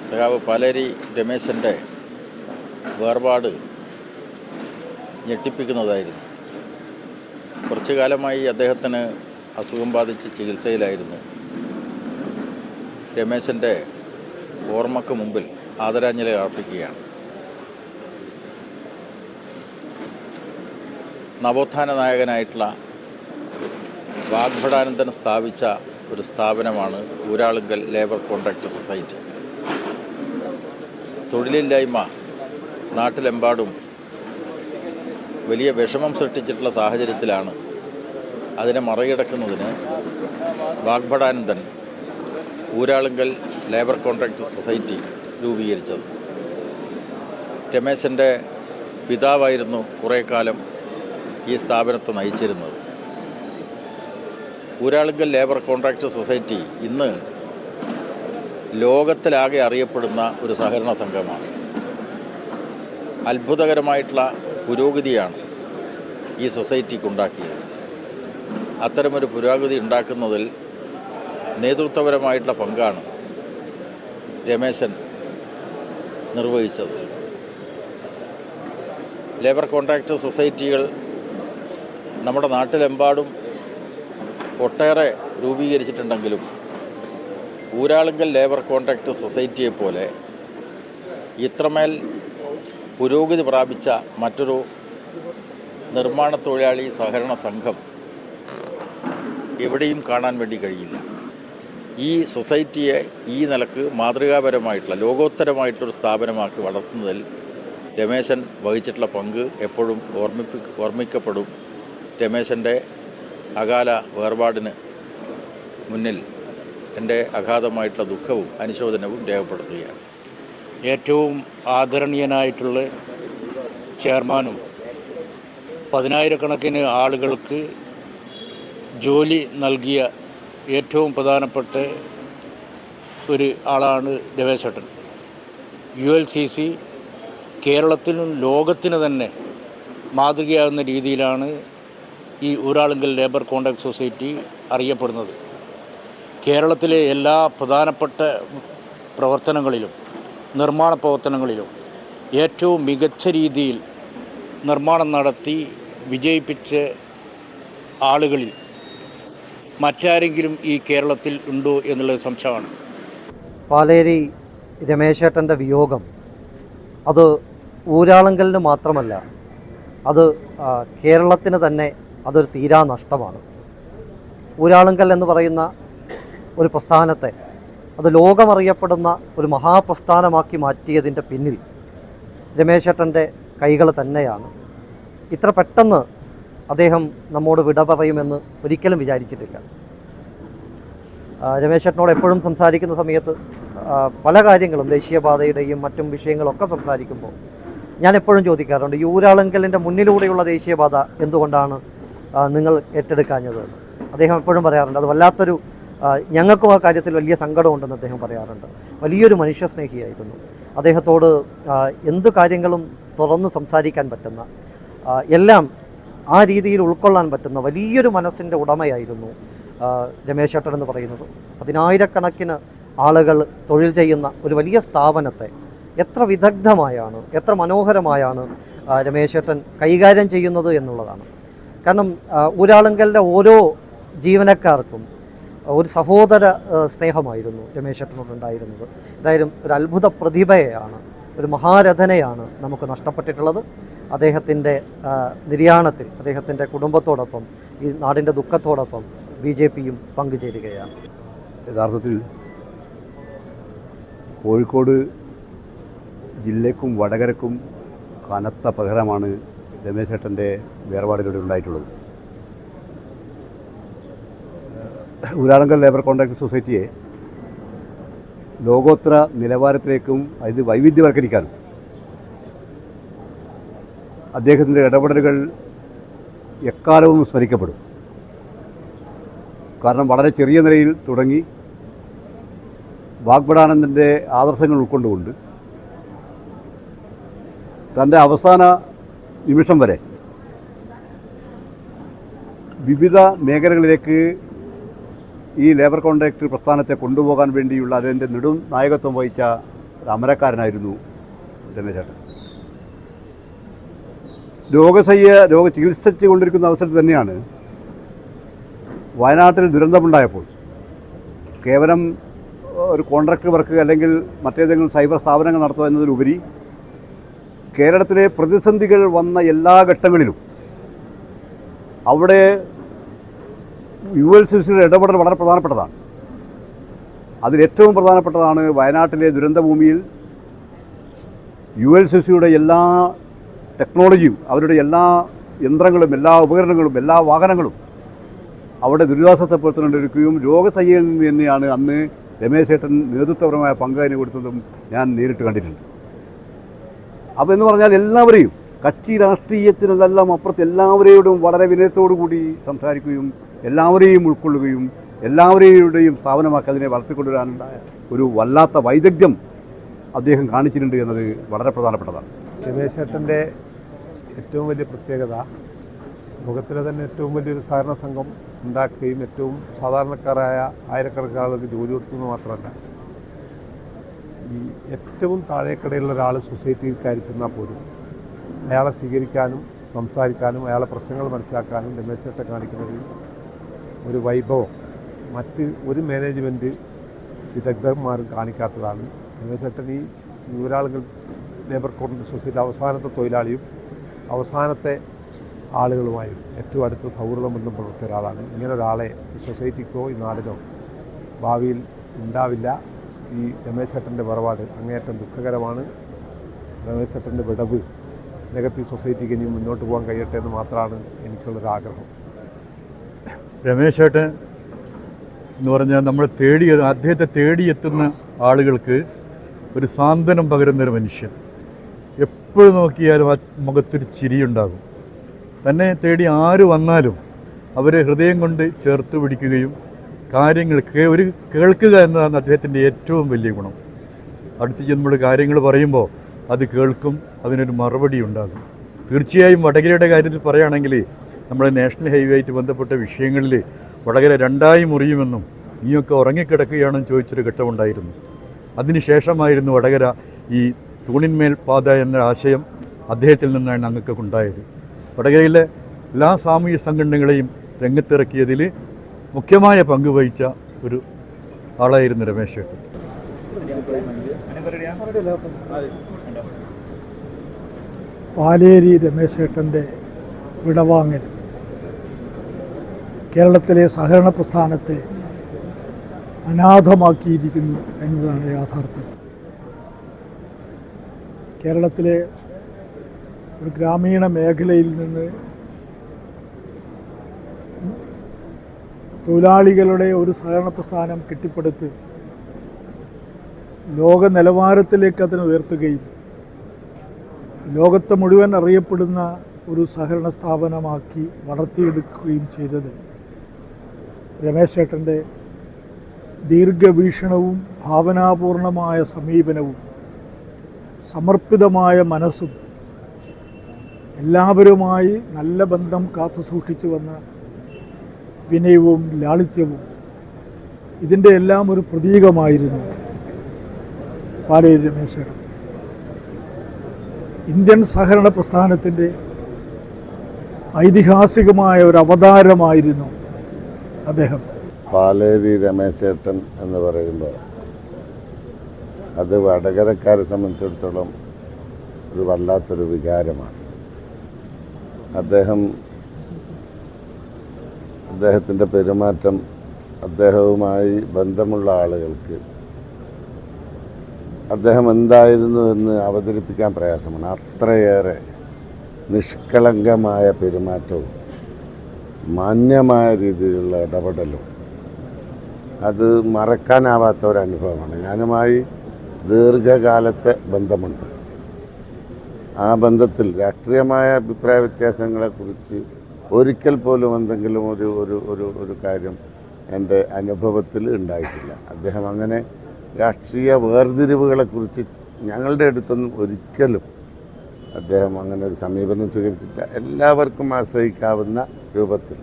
സഖാവ് പാലേരി രമേശൻ്റെ വേർപാട് ഞെട്ടിപ്പിക്കുന്നതായിരുന്നു. കുറച്ചു കാലമായി അദ്ദേഹത്തിന് അസുഖം ബാധിച്ച് ചികിത്സയിലായിരുന്നു. രമേശൻ്റെ ഓർമ്മയ്ക്ക് മുമ്പിൽ ആദരാഞ്ജലി അർപ്പിക്കുകയാണ്. നവോത്ഥാന നായകനായിട്ടുള്ള വാഗ്ഭടാനന്ദൻ സ്ഥാപിച്ച ഒരു സ്ഥാപനമാണ് ഊരാളുങ്കൽ ലേബർ കോൺട്രാക്ട് സൊസൈറ്റി. തൊഴിലില്ലായ്മ നാട്ടിലെമ്പാടും വലിയ വിഷമം സൃഷ്ടിച്ചിട്ടുള്ള സാഹചര്യത്തിലാണ് അതിനെ മറികടക്കുന്നതിന് Vagbhatanandan Uralungal labour contract society രൂപീകരിച്ചത്. രമേശൻ്റെ പിതാവായിരുന്നു കുറേ കാലം ഈ സ്ഥാപനത്തെ നയിച്ചിരുന്നത്. ഊരാളുങ്കൽ ലേബർ കോൺട്രാക്ട് സൊസൈറ്റി ഇന്ന് ലോകത്തിലാകെ അറിയപ്പെടുന്ന ഒരു സഹകരണ സംഘമാണ്. അത്ഭുതകരമായിട്ടുള്ള പുരോഗതിയാണ് ഈ സൊസൈറ്റിക്കുണ്ടാക്കിയത്. അത്തരമൊരു പുരോഗതി ഉണ്ടാക്കുന്നതിൽ നേതൃത്വപരമായിട്ടുള്ള പങ്കാണ് രമേശൻ നിർവഹിച്ചത്. ലേബർ കോൺട്രാക്ട് സൊസൈറ്റികൾ നമ്മുടെ നാട്ടിലെമ്പാടും ഒട്ടേറെ രൂപീകരിച്ചിട്ടുണ്ടെങ്കിലും ഊരാളുങ്കൽ ലേബർ കോൺട്രാക്ട് സൊസൈറ്റിയെപ്പോലെ ഇത്രമേൽ പുരോഗതി പ്രാപിച്ച മറ്റൊരു നിർമ്മാണ തൊഴിലാളി സഹകരണ സംഘം എവിടെയും കാണാൻ വേണ്ടി കഴിയില്ല. ഈ സൊസൈറ്റിയെ ഈ നിലക്ക് മാതൃകാപരമായിട്ടുള്ള ലോകോത്തരമായിട്ടൊരു സ്ഥാപനമാക്കി വളർത്തുന്നതിൽ രമേശൻ വഹിച്ചിട്ടുള്ള പങ്ക് എപ്പോഴും ഓർമ്മിക്കപ്പെടും. രമേശൻ്റെ അകാല വേർപാടിന് മുന്നിൽ എൻ്റെ അഗാധമായിട്ടുള്ള ദുഃഖവും അനുശോചനവും രേഖപ്പെടുത്തുകയാണ്. ഏറ്റവും ആദരണീയനായിട്ടുള്ള ചെയർമാനും പതിനായിരക്കണക്കിന് ആളുകൾക്ക് ജോലി നൽകിയ ഏറ്റവും പ്രധാനപ്പെട്ട ഒരു ആളാണ് രമേശേട്ടൻ. ULCC കേരളത്തിനും ലോകത്തിന് തന്നെ മാതൃകയാകുന്ന രീതിയിലാണ് ഈ ഊരാളുങ്കൽ ലേബർ കോൺട്രാക്ട് സൊസൈറ്റി അറിയപ്പെടുന്നത്. കേരളത്തിലെ എല്ലാ പ്രധാനപ്പെട്ട പ്രവർത്തനങ്ങളിലും നിർമ്മാണ പ്രവർത്തനങ്ങളിലും ഏറ്റവും മികച്ച രീതിയിൽ നിർമ്മാണം നടത്തി വിജയിപ്പിച്ച ആളുകളിൽ മറ്റാരെങ്കിലും ഈ കേരളത്തിൽ ഉണ്ടോ എന്നുള്ളത് സംശയമാണ്. പാലേരി രമേശേട്ടൻ്റെ വിയോഗം അത് ഊരാളുങ്കലിന് മാത്രമല്ല, അത് കേരളത്തിന് തന്നെ അതൊരു തീരാ നഷ്ടമാണ്. ഊരാളുങ്കൽ എന്ന് പറയുന്ന ഒരു പ്രസ്ഥാനത്തെ അത് ലോകമറിയപ്പെടുന്ന ഒരു മഹാപ്രസ്ഥാനമാക്കി മാറ്റിയതിൻ്റെ പിന്നിൽ രമേശേട്ടൻ്റെ കൈകൾ തന്നെയാണ്. ഇത്ര പെട്ടെന്ന് അദ്ദേഹം നമ്മോട് വിട പറയുമെന്ന് ഒരിക്കലും വിചാരിച്ചിട്ടില്ല. രമേശേട്ടനോട് എപ്പോഴും സംസാരിക്കുന്ന സമയത്ത് പല കാര്യങ്ങളും ദേശീയപാതയുടെയും മറ്റും വിഷയങ്ങളൊക്കെ സംസാരിക്കുമ്പോൾ ഞാൻ എപ്പോഴും ചോദിക്കാറുണ്ട്, ഈ ഊരാളുങ്കലിൻ്റെ മുന്നിലൂടെയുള്ള ദേശീയപാത എന്തുകൊണ്ടാണ് നിങ്ങൾ ഏറ്റെടുക്കാഞ്ഞത്? അദ്ദേഹം എപ്പോഴും പറയാറുണ്ട്, അത് വല്ലാത്തൊരു ഞങ്ങൾക്കും ആ കാര്യത്തിൽ വലിയ സങ്കടമുണ്ടെന്ന് അദ്ദേഹം പറയാറുണ്ട്. വലിയൊരു മനുഷ്യസ്നേഹിയായിരുന്നു. അദ്ദേഹത്തോട് എന്തു കാര്യങ്ങളും തുറന്ന് സംസാരിക്കാൻ പറ്റുന്ന, എല്ലാം ആ രീതിയിൽ ഉൾക്കൊള്ളാൻ പറ്റുന്ന വലിയൊരു മനസ്സിൻ്റെ ഉടമയായിരുന്നു രമേശേട്ടൻ എന്ന് പറയുന്നത്. പതിനായിരക്കണക്കിന് ആളുകൾ തൊഴിൽ ചെയ്യുന്ന ഒരു വലിയ സ്ഥാപനത്തെ എത്ര വിദഗ്ധമായാണ്, എത്ര മനോഹരമായാണ് രമേശേട്ടൻ കൈകാര്യം ചെയ്യുന്നത് എന്നുള്ളതാണ്. കാരണം ഊരാളുങ്കലിൻ്റെ ഓരോ ജീവനക്കാർക്കും ഒരു സഹോദര സ്നേഹമായിരുന്നു രമേശേട്ടനോടുണ്ടായിരുന്നത്. എന്തായാലും ഒരു അത്ഭുത പ്രതിഭയെയാണ്, ഒരു മഹാരഥനെയാണ് നമുക്ക് നഷ്ടപ്പെട്ടിട്ടുള്ളത്. അദ്ദേഹത്തിൻ്റെ നിര്യാണത്തിൽ അദ്ദേഹത്തിൻ്റെ കുടുംബത്തോടൊപ്പം ഈ നാടിൻ്റെ ദുഃഖത്തോടൊപ്പം BJPയും പങ്കുചേരുകയാണ്. യഥാർത്ഥത്തിൽ കോഴിക്കോട് ജില്ലയ്ക്കും വടകരക്കും കനത്ത പകരമാണ് രമേശേട്ടൻ്റെ വേർപാടിലൂടെ ഉണ്ടായിട്ടുള്ളത്. ഊരാളുങ്കൽ ലേബർ കോൺട്രാക്ട് സൊസൈറ്റിയെ ലോകോത്തര നിലവാരത്തിലേക്കും അതിന് വൈവിധ്യവൽക്കരിക്കാനും അദ്ദേഹത്തിൻ്റെ ഇടപെടലുകൾ എക്കാലവും സ്മരിക്കപ്പെടും. കാരണം വളരെ ചെറിയ നിലയിൽ തുടങ്ങി വാഗ്ഭടാനന്ദൻ്റെ ആദർശങ്ങൾ ഉൾക്കൊണ്ടുകൊണ്ട് തൻ്റെ അവസാന നിമിഷം വരെ വിവിധ മേഖലകളിലേക്ക് ഈ ലേബർ കോൺട്രാക്ട് പ്രസ്ഥാനത്തെ കൊണ്ടുപോകാൻ വേണ്ടിയുള്ള അതിൻ്റെ നെടും നായകത്വം വഹിച്ച ഒരു അമരക്കാരനായിരുന്നു രമേശ് ചേട്ടൻ. രോഗ ചികിത്സിച്ചു കൊണ്ടിരിക്കുന്ന അവസരത്തിൽ തന്നെയാണ് വയനാട്ടിൽ ദുരന്തമുണ്ടായപ്പോൾ കേവലം ഒരു കോൺട്രാക്ട് വർക്ക് അല്ലെങ്കിൽ മറ്റേതെങ്കിലും സൈബർ സ്ഥാപനങ്ങൾ നടത്തുക എന്നതിലുപരി കേരളത്തിലെ പ്രതിസന്ധികൾ വന്ന എല്ലാ ഘട്ടങ്ങളിലും അവിടെ ULCCയുടെ ഇടപെടൽ വളരെ പ്രധാനപ്പെട്ടതാണ്. അതിലേറ്റവും പ്രധാനപ്പെട്ടതാണ് വയനാട്ടിലെ ദുരന്തഭൂമിയിൽ ULCCയുടെ എല്ലാ ടെക്നോളജിയും അവരുടെ എല്ലാ യന്ത്രങ്ങളും എല്ലാ ഉപകരണങ്ങളും എല്ലാ വാഹനങ്ങളും അവിടെ ദുരിതാശ്വാസ പ്രവർത്തനം രോഗശയ്യയിൽ നിന്ന് തന്നെയാണ് അന്ന് രമേശ് ചേട്ടൻ നേതൃത്വപരമായ പങ്ക് അതിന് കൊടുത്തതും ഞാൻ നേരിട്ട് കണ്ടിട്ടുണ്ട്. അപ്പോൾ എന്ന് പറഞ്ഞാൽ എല്ലാവരെയും കക്ഷി രാഷ്ട്രീയത്തിനെല്ലാം അപ്പുറത്ത് എല്ലാവരെയോടും വളരെ വിനയത്തോടു കൂടി സംസാരിക്കുകയും എല്ലാവരെയും ഉൾക്കൊള്ളുകയും എല്ലാവരെയും സ്ഥാപനമാക്കി അതിനെ വളർത്തിക്കൊണ്ടുവരാനുണ്ടായ ഒരു വല്ലാത്ത വൈദഗ്ധ്യം അദ്ദേഹം കാണിച്ചിട്ടുണ്ട് എന്നത് വളരെ പ്രധാനപ്പെട്ടതാണ്. രമേശ് ചേട്ടൻ്റെ ഏറ്റവും വലിയ പ്രത്യേകത ലോകത്തിലെ തന്നെ ഏറ്റവും വലിയൊരു സഹകരണ സംഘം ഉണ്ടാക്കുകയും ഏറ്റവും സാധാരണക്കാരായ ആയിരക്കണക്കിന് ആളുകൾക്ക് ജോലി കൊടുക്കുന്നത് മാത്രമല്ല, ഈ ഏറ്റവും താഴേക്കടയിലുള്ള ഒരാൾ സൊസൈറ്റിയിൽ കയറി ചെന്നാൽ പോലും അയാളെ സ്വീകരിക്കാനും സംസാരിക്കാനും അയാളെ പ്രശ്നങ്ങൾ മനസ്സിലാക്കാനും രമേശ് ചേട്ടൻ കാണിക്കുന്നത് ഒരു വൈഭവം മറ്റ് ഒരു മാനേജ്മെൻറ്റ് വിദഗ്ധന്മാരും കാണിക്കാത്തതാണ്. രമേശ് ചേട്ടൻ ഈ യൂരാളുകൾ ലേബർ കോൺട്രാക്ട് സൊസൈറ്റി അവസാനത്തെ തൊഴിലാളിയും അവസാനത്തെ ആളുകളുമായും ഏറ്റവും അടുത്ത സൗഹൃദം ബന്ധം പുലർത്തിയ ഒരാളാണ്. ഇങ്ങനെ ഒരാളെ ഈ സൊസൈറ്റിക്കോ ഈ നാടിനോ ഭാവിയിൽ ഉണ്ടാവില്ല. ഈ രമേശ് ചേട്ടൻ്റെ വേർപാട് അങ്ങേയറ്റം ദുഃഖകരമാണ്. രമേശ് ചേട്ടൻ്റെ വിടവ് നികത്തി സൊസൈറ്റിക്ക് ഇനി മുന്നോട്ട് പോകാൻ കഴിയട്ടെ എന്ന് മാത്രമാണ് എനിക്കുള്ളൊരാഗ്രഹം. രമേശ് ചേട്ടൻ എന്ന് പറഞ്ഞാൽ നമ്മൾ അദ്ദേഹത്തെ തേടിയെത്തുന്ന ആളുകൾക്ക് ഒരു സാന്ത്വനം പകരുന്നൊരു മനുഷ്യൻ. എപ്പോഴും നോക്കിയാലും ആ മുഖത്തൊരു ചിരിയുണ്ടാകും. തന്നെ തേടി ആര് വന്നാലും അവരെ ഹൃദയം കൊണ്ട് ചേർത്ത് പിടിക്കുകയും കാര്യങ്ങൾ കേൾക്കുക എന്നതാണ് അദ്ദേഹത്തിൻ്റെ ഏറ്റവും വലിയ ഗുണം. അടുത്ത് ചെന്ന് കാര്യങ്ങൾ പറയുമ്പോൾ അത് കേൾക്കും, അതിനൊരു മറുപടി ഉണ്ടാകും. തീർച്ചയായും വടകരയുടെ കാര്യത്തിൽ പറയുകയാണെങ്കിൽ നമ്മുടെ നാഷണൽ ഹൈവേ ആയിട്ട് ബന്ധപ്പെട്ട വിഷയങ്ങളിൽ വടകര രണ്ടായി മുറിയുമെന്നും നീയൊക്കെ ഉറങ്ങിക്കിടക്കുകയാണെന്ന് ചോദിച്ചൊരു ഘട്ടമുണ്ടായിരുന്നു. അതിനുശേഷമായിരുന്നു വടകര ഈ തൂണിന്മേൽ പാത എന്ന ആശയം അദ്ദേഹത്തിൽ നിന്നാണ് ഞങ്ങൾക്ക് ഉണ്ടായത്. വടകരയിലെ എല്ലാ സാമൂഹ്യ സംഘടനകളെയും രംഗത്തിറക്കിയതിൽ മുഖ്യമായ പങ്ക് വഹിച്ച ഒരു ആളായിരുന്നു രമേശ് ചേട്ടൻ. പാലേരി രമേശ് ചേട്ടൻ്റെ വിടവാങ്ങൽ കേരളത്തിലെ സഹകരണ പ്രസ്ഥാനത്തെ അനാഥമാക്കിയിരിക്കുന്നു എന്നതാണ് യാഥാർത്ഥ്യം. കേരളത്തിലെ ഒരു ഗ്രാമീണ മേഖലയിൽ നിന്ന് തൊഴിലാളികളുടെ ഒരു സഹകരണ പ്രസ്ഥാനം കെട്ടിപ്പടുത്ത് ലോക നിലവാരത്തിലേക്ക് അതിനെ ഉയർത്തുകയും ലോകത്തെ മുഴുവൻ അറിയപ്പെടുന്ന ഒരു സഹകരണ സ്ഥാപനമാക്കി വളർത്തിയെടുക്കുകയും ചെയ്തത് രമേശ് ചേട്ടൻ്റെ ദീർഘവീക്ഷണവും ഭാവനാപൂർണമായ സമീപനവും സമർപ്പിതമായ മനസ്സും എല്ലാവരുമായി നല്ല ബന്ധം കാത്തു സൂക്ഷിച്ചു വന്ന വിനയവും ലാളിത്യവും ഇതിൻ്റെ എല്ലാം ഒരു പ്രതീകമായിരുന്നു പാലേരി രമേശ് ചേട്ടൻ. ഇന്ത്യൻ സഹകരണ പ്രസ്ഥാനത്തിൻ്റെ ഐതിഹാസികമായ ഒരു അവതാരമായിരുന്നു അദ്ദേഹം. പാലേരി രമേശ് ചേട്ടൻ എന്ന് പറയുമ്പോൾ അത് വടകരക്കാരെ സംബന്ധിച്ചിടത്തോളം ഒരു വല്ലാത്തൊരു വികാരമാണ്. അദ്ദേഹത്തിൻ്റെ പെരുമാറ്റം അദ്ദേഹവുമായി ബന്ധമുള്ള ആളുകൾക്ക് അദ്ദേഹം എന്തായിരുന്നു എന്ന് അവതരിപ്പിക്കാൻ പ്രയാസമാണ്. അത്രയേറെ നിഷ്കളങ്കമായ പെരുമാറ്റവും മാന്യമായ രീതിയിലുള്ള ഇടപെടലും അത് മറക്കാനാവാത്ത ഒരനുഭവമാണ്. ഞാനുമായി ദീർഘകാലത്തെ ബന്ധമുണ്ട്. ആ ബന്ധത്തിൽ രാഷ്ട്രീയമായ അഭിപ്രായ വ്യത്യാസങ്ങളെക്കുറിച്ച് ഒരിക്കൽ പോലും എന്തെങ്കിലും ഒരു കാര്യം എൻ്റെ അനുഭവത്തിൽ ഉണ്ടായിട്ടില്ല. അദ്ദേഹം അങ്ങനെ രാഷ്ട്രീയ വേർതിരിവുകളെക്കുറിച്ച് ഞങ്ങളുടെ അടുത്തൊന്നും ഒരിക്കലും അദ്ദേഹം അങ്ങനെ ഒരു സമീപനം സ്വീകരിച്ചിട്ടില്ല. എല്ലാവർക്കും ആശ്രയിക്കാവുന്ന രൂപത്തിൽ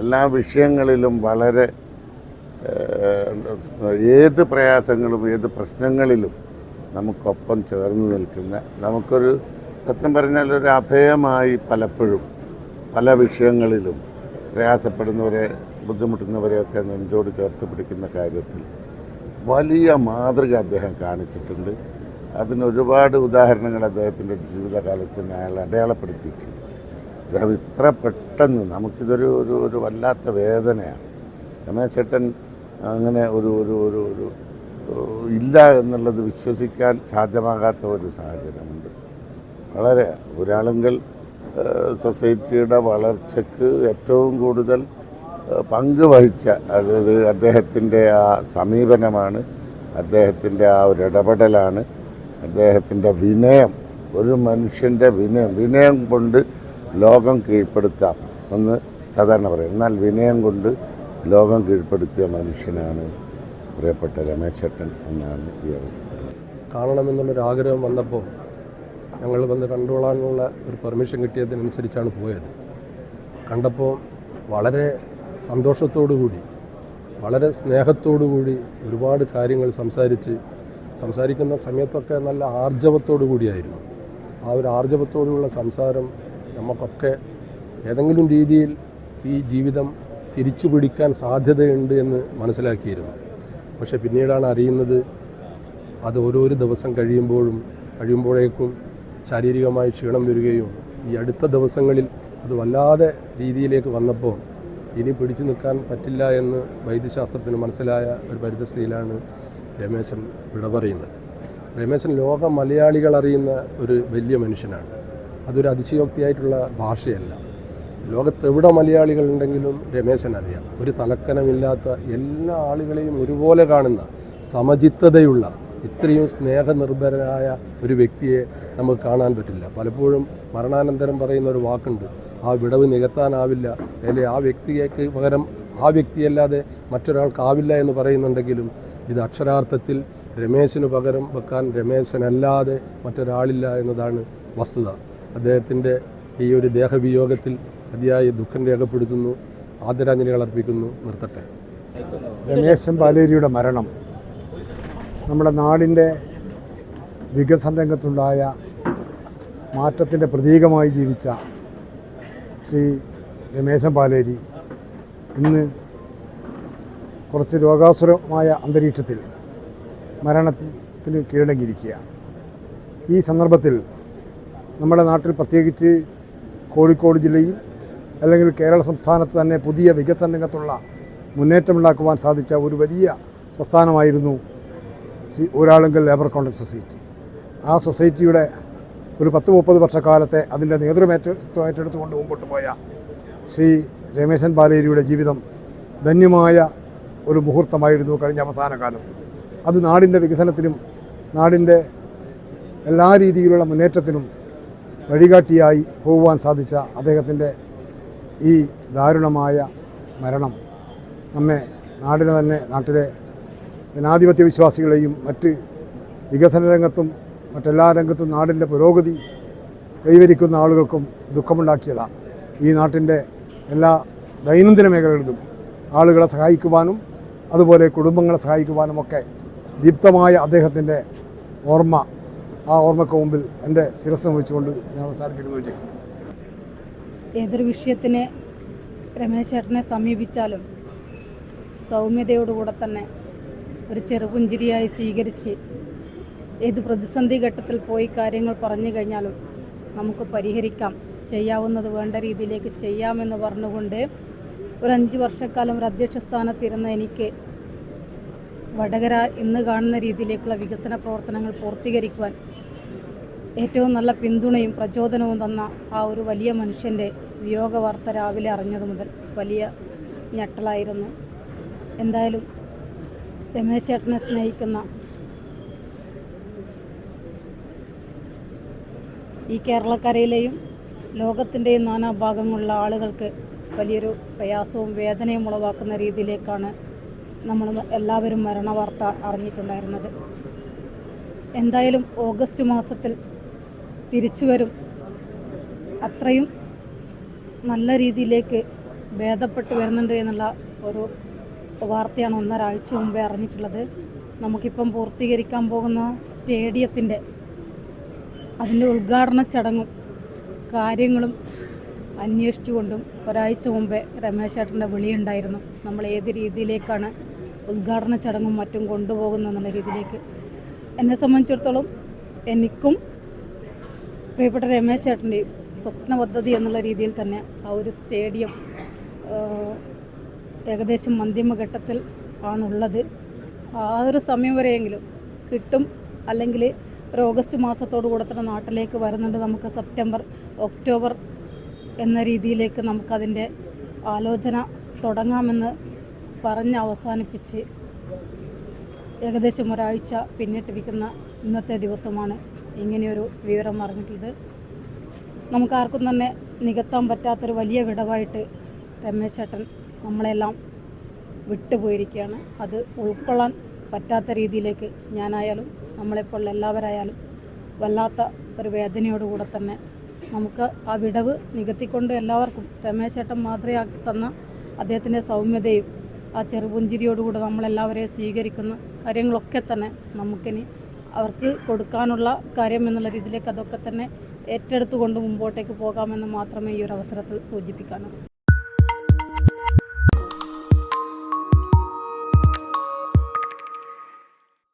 എല്ലാ വിഷയങ്ങളിലും വളരെ ഏത് പ്രയാസങ്ങളും ഏത് പ്രശ്നങ്ങളിലും നമുക്കൊപ്പം ചേർന്ന് നിൽക്കുന്ന, നമുക്കൊരു സത്യം പറഞ്ഞാൽ ഒരു അഭയമായി പലപ്പോഴും പല വിഷയങ്ങളിലും പ്രയാസപ്പെടുന്നവരെ, ബുദ്ധിമുട്ടുന്നവരെയൊക്കെ നെഞ്ചോട് ചേർത്ത് പിടിക്കുന്ന കാര്യത്തിൽ വലിയ മാതൃക അദ്ദേഹം കാണിച്ചിട്ടുണ്ട്. അതിനൊരുപാട് ഉദാഹരണങ്ങൾ അദ്ദേഹത്തിൻ്റെ ജീവിതകാലത്ത് അയാൾ അടയാളപ്പെടുത്തിയിട്ടുണ്ട്. അദ്ദേഹം ഇത്ര പെട്ടെന്ന് നമുക്കിതൊരു ഒരു ഒരു വല്ലാത്ത വേദനയാണ്. രമേശ് ചേട്ടൻ അങ്ങനെ ഒരു ഒരു ഒരു ഒരു ഇല്ല എന്നുള്ളത് വിശ്വസിക്കാൻ സാധ്യമാകാത്ത ഒരു സാഹചര്യമുണ്ട്. വളരെ ഊരാളുങ്കൽ സൊസൈറ്റിയുടെ വളർച്ചയ്ക്ക് ഏറ്റവും കൂടുതൽ പങ്ക് വഹിച്ച അതായത് അദ്ദേഹത്തിൻ്റെ ആ സമീപനമാണ്, അദ്ദേഹത്തിൻ്റെ ആ ഒരു ഇടപെടലാണ്, അദ്ദേഹത്തിൻ്റെ വിനയം. ഒരു മനുഷ്യൻ്റെ വിനയം കൊണ്ട് ലോകം കീഴ്പ്പെടുത്താം എന്ന് സാധാരണ പറയും. എന്നാൽ വിനയം കൊണ്ട് ലോകം കീഴ്പ്പെടുത്തിയ മനുഷ്യനാണ് പ്രിയപ്പെട്ട രമേശ് ചേട്ടൻ എന്നാണ് ഈ അവസരത്തിൽ. കാണണമെന്നുള്ളൊരാഗ്രഹം വന്നപ്പോൾ ഞങ്ങൾ വന്ന് കണ്ടുകൊള്ളാനുള്ള ഒരു പെർമിഷൻ കിട്ടിയതിനനുസരിച്ചാണ് പോയത്. കണ്ടപ്പോൾ വളരെ സന്തോഷത്തോടുകൂടി, വളരെ സ്നേഹത്തോടുകൂടി ഒരുപാട് കാര്യങ്ങൾ സംസാരിക്കുന്ന സമയത്തൊക്കെ നല്ല ആർജവത്തോടു കൂടിയായിരുന്നു. ആ ഒരു ആർജവത്തോടുള്ള സംസാരം നമുക്കൊക്കെ ഏതെങ്കിലും രീതിയിൽ ഈ ജീവിതം തിരിച്ചു പിടിക്കാൻ സാധ്യതയുണ്ട് എന്ന് മനസ്സിലാക്കിയിരുന്നു. പക്ഷെ പിന്നീടാണ് അറിയുന്നത് അത് ഓരോരോ ദിവസം കഴിയുമ്പോഴേക്കും ശാരീരികമായി ക്ഷീണം വരികയും ഈ അടുത്ത ദിവസങ്ങളിൽ അത് വല്ലാതെ രീതിയിലേക്ക് വന്നപ്പോൾ ഇനി പിടിച്ചു നിൽക്കാൻ പറ്റില്ല എന്ന് വൈദ്യശാസ്ത്രത്തിന് മനസ്സിലായ ഒരു പരിതസ്ഥിതിയിലാണ് രമേശൻ വിട പറയുന്നത്. രമേശൻ ലോക മലയാളികൾ അറിയുന്ന ഒരു വലിയ മനുഷ്യനാണ്. അതൊരു അതിശയോക്തിയായിട്ടുള്ള ഭാഷയല്ല. ലോകത്തെവിടെ മലയാളികളുണ്ടെങ്കിലും രമേശൻ അറിയാം. ഒരു തലക്കനമില്ലാത്ത എല്ലാ ആളുകളെയും ഒരുപോലെ കാണുന്ന സമചിത്തതയുള്ള ഇത്രയും സ്നേഹനിർഭരനായ ഒരു വ്യക്തിയെ നമുക്ക് കാണാൻ പറ്റില്ല. പലപ്പോഴും മരണാനന്തരം പറയുന്ന ഒരു വാക്കുണ്ട്, ആ വിടവ് നികത്താനാവില്ല, അല്ലെങ്കിൽ ആ വ്യക്തിക്ക് പകരം ആ വ്യക്തിയല്ലാതെ മറ്റൊരാൾക്കാവില്ല എന്ന് പറയുന്നുണ്ടെങ്കിലും ഇത് അക്ഷരാർത്ഥത്തിൽ രമേശന് പകരം വെക്കാൻ രമേശനല്ലാതെ മറ്റൊരാളില്ല എന്നതാണ് വസ്തുത. അദ്ദേഹത്തിൻ്റെ ഈ ഒരു ദേഹവിയോഗത്തിൽ അതിയായ ദുഃഖം രേഖപ്പെടുത്തുന്നു, ആദരാഞ്ജലികൾ അർപ്പിക്കുന്നു. നിർത്തട്ടെ. രമേശൻ പാലേരിയുടെ മരണം നമ്മുടെ നാടിൻ്റെ വികസന രംഗത്തുണ്ടായ മാറ്റത്തിൻ്റെ പ്രതീകമായി ജീവിച്ച ശ്രീ രമേശൻ പാലേരി ഇന്ന് കുറച്ച് രോഗാസുരമായ അന്തരീക്ഷത്തിൽ മരണത്തിന് കീഴടങ്ങിയിരിക്കുകയാണ്. ഈ സന്ദർഭത്തിൽ നമ്മുടെ നാട്ടിൽ പ്രത്യേകിച്ച് കോഴിക്കോട് ജില്ലയിൽ അല്ലെങ്കിൽ കേരള സംസ്ഥാനത്ത് തന്നെ പുതിയ വികസന രംഗത്തുള്ള മുന്നേറ്റമുണ്ടാക്കുവാൻ സാധിച്ച ഒരു വലിയ പ്രസ്ഥാനമായിരുന്നു ഊരാളുങ്കൽ ലേബർ കോൺട്രാക്ട് സൊസൈറ്റി. ആ സൊസൈറ്റിയുടെ ഒരു 10-30 വർഷക്കാലത്തെ അതിൻ്റെ നേതൃത്വം മുമ്പോട്ട് പോയ ശ്രീ രമേശൻ പാലേരിയുടെ ജീവിതം ധന്യമായ ഒരു മുഹൂർത്തമായിരുന്നു കഴിഞ്ഞ അവസാന കാലം. അത് നാടിൻ്റെ വികസനത്തിനും നാടിൻ്റെ എല്ലാ രീതിയിലുള്ള മുന്നേറ്റത്തിനും വഴികാട്ടിയായി പോകുവാൻ സാധിച്ച അദ്ദേഹത്തിൻ്റെ ഈ ദാരുണമായ മരണം നമ്മെ നാട്ടിലെ ജനാധിപത്യ വിശ്വാസികളെയും മറ്റ് വികസന രംഗത്തും മറ്റെല്ലാ രംഗത്തും നാടിൻ്റെ പുരോഗതി കൈവരിക്കുന്ന ആളുകൾക്കും ദുഃഖമുണ്ടാക്കിയതാണ്. ഈ നാട്ടിൻ്റെ എല്ലാ ദൈനംദിന മേഖലകളിലും ആളുകളെ സഹായിക്കുവാനും അതുപോലെ കുടുംബങ്ങളെ സഹായിക്കുവാനുമൊക്കെ ദീപ്തമായ അദ്ദേഹത്തിൻ്റെ ആ ഓർമ്മയ്ക്ക് മുമ്പിൽ എൻ്റെ ശിരസ് വഹിച്ചുകൊണ്ട് ഞാൻ അവസാനിപ്പിക്കുന്നു ചെയ്യുന്നു. ഏതൊരു വിഷയത്തിനെ രമേശ് ചേട്ടനെ സമീപിച്ചാലും സൗമ്യതയോടുകൂടെ തന്നെ ഒരു ചെറുപുഞ്ചിരിയായി സ്വീകരിച്ച് ഏത് പ്രതിസന്ധി ഘട്ടത്തിൽ പോയി കാര്യങ്ങൾ പറഞ്ഞു കഴിഞ്ഞാലും നമുക്ക് പരിഹരിക്കാം, ചെയ്യാവുന്നത് വേണ്ട രീതിയിലേക്ക് ചെയ്യാമെന്ന് പറഞ്ഞുകൊണ്ട് ഒരു 5 വർഷക്കാലം ഒരു അധ്യക്ഷ സ്ഥാനത്തിരുന്ന എനിക്ക് വടകര ഇന്ന് കാണുന്ന രീതിയിലേക്കുള്ള വികസന പ്രവർത്തനങ്ങൾ പൂർത്തീകരിക്കുവാൻ ഏറ്റവും നല്ല പിന്തുണയും പ്രചോദനവും തന്ന ആ ഒരു വലിയ മനുഷ്യൻ്റെ വിയോഗ വാർത്ത രാവിലെ അറിഞ്ഞത് മുതൽ വലിയ ഞെട്ടലായിരുന്നു. എന്തായാലും രമേശ് ചേട്ടനെ സ്നേഹിക്കുന്ന ഈ കേരളക്കരയിലെയും ലോകത്തിൻ്റെയും നാനാഭാഗങ്ങളിലുള്ള ആളുകൾക്ക് വലിയൊരു പ്രയാസവും വേദനയും ഉളവാക്കുന്ന രീതിയിലേക്കാണ് നമ്മൾ എല്ലാവരും മരണവാർത്ത അറിഞ്ഞിട്ടുണ്ടായിരുന്നത്. എന്തായാലും ഓഗസ്റ്റ് മാസത്തിൽ തിരിച്ചു വരും, അത്രയും നല്ല രീതിയിലേക്ക് ഭേദപ്പെട്ട് വരുന്നുണ്ട് എന്നുള്ള ഒരു വാർത്തയാണ് 1.5 ആഴ്ച മുമ്പേ അറിഞ്ഞിട്ടുള്ളത്. നമുക്കിപ്പം പൂർത്തീകരിക്കാൻ പോകുന്ന സ്റ്റേഡിയത്തിൻ്റെ അതിൻ്റെ ഉദ്ഘാടന ചടങ്ങും കാര്യങ്ങളും അന്വേഷിച്ചുകൊണ്ടും ഒരാഴ്ച മുമ്പേ രമേശ് ചേട്ടൻ്റെ വിളിയുണ്ടായിരുന്നു. നമ്മൾ ഏത് രീതിയിലേക്കാണ് ഉദ്ഘാടന ചടങ്ങും മറ്റും കൊണ്ടുപോകുന്നതെന്നുള്ള രീതിയിലേക്ക്. എന്നെ സംബന്ധിച്ചിടത്തോളം എനിക്കും പ്രിയപ്പെട്ട രമേശ് ചേട്ടൻ്റെയും സ്വപ്ന പദ്ധതി എന്നുള്ള രീതിയിൽ തന്നെ ആ ഒരു സ്റ്റേഡിയം ഏകദേശം അന്തിമഘട്ടത്തിൽ ആണുള്ളത്. ആ ഒരു സമയം വരെയെങ്കിലും കിട്ടും, അല്ലെങ്കിൽ ഒരു ഓഗസ്റ്റ് മാസത്തോടു കൂടെ തന്നെ നാട്ടിലേക്ക് വരുന്നുണ്ട്. നമുക്ക് സെപ്റ്റംബർ ഒക്ടോബർ എന്ന രീതിയിലേക്ക് നമുക്കതിൻ്റെ ആലോചന തുടങ്ങാമെന്ന് പറഞ്ഞ് അവസാനിപ്പിച്ച് ഏകദേശം ഒരാഴ്ച പിന്നിട്ടിരിക്കുന്ന ഇന്നത്തെ ദിവസമാണ് ഇങ്ങനെയൊരു വിവരം അറിഞ്ഞിട്ടുള്ളത്. നമുക്കാർക്കും തന്നെ നികത്താൻ പറ്റാത്തൊരു വലിയ വിടവായിട്ട് രമേശ് ചേട്ടൻ നമ്മളെല്ലാം വിട്ടുപോയിരിക്കുകയാണ്. അത് ഉൾക്കൊള്ളാൻ പറ്റാത്ത രീതിയിലേക്ക് ഞാനായാലും നമ്മളെപ്പോലുള്ള എല്ലാവരായാലും വല്ലാത്ത ഒരു വേദനയോടുകൂടെ തന്നെ നമുക്ക് ആ വിടവ് നികത്തിക്കൊണ്ട് എല്ലാവർക്കും രമേശ് ചേട്ടൻ മാതൃകയാക്കി തന്ന അദ്ദേഹത്തിൻ്റെ സൗമ്യതയും ആ ചെറുപുഞ്ചിരിയോടുകൂടെ നമ്മളെല്ലാവരെയും സ്വീകരിക്കുന്ന കാര്യങ്ങളൊക്കെ തന്നെ നമുക്കിനി അവർക്ക് കൊടുക്കാനുള്ള കാര്യം എന്നുള്ള രീതിയിലേക്ക് അതൊക്കെ തന്നെ ഏറ്റെടുത്തുകൊണ്ട് മുമ്പോട്ടേക്ക് പോകാമെന്ന് മാത്രമേ ഈ ഒരു അവസരത്തിൽ സൂചിപ്പിക്കാനുള്ളൂ.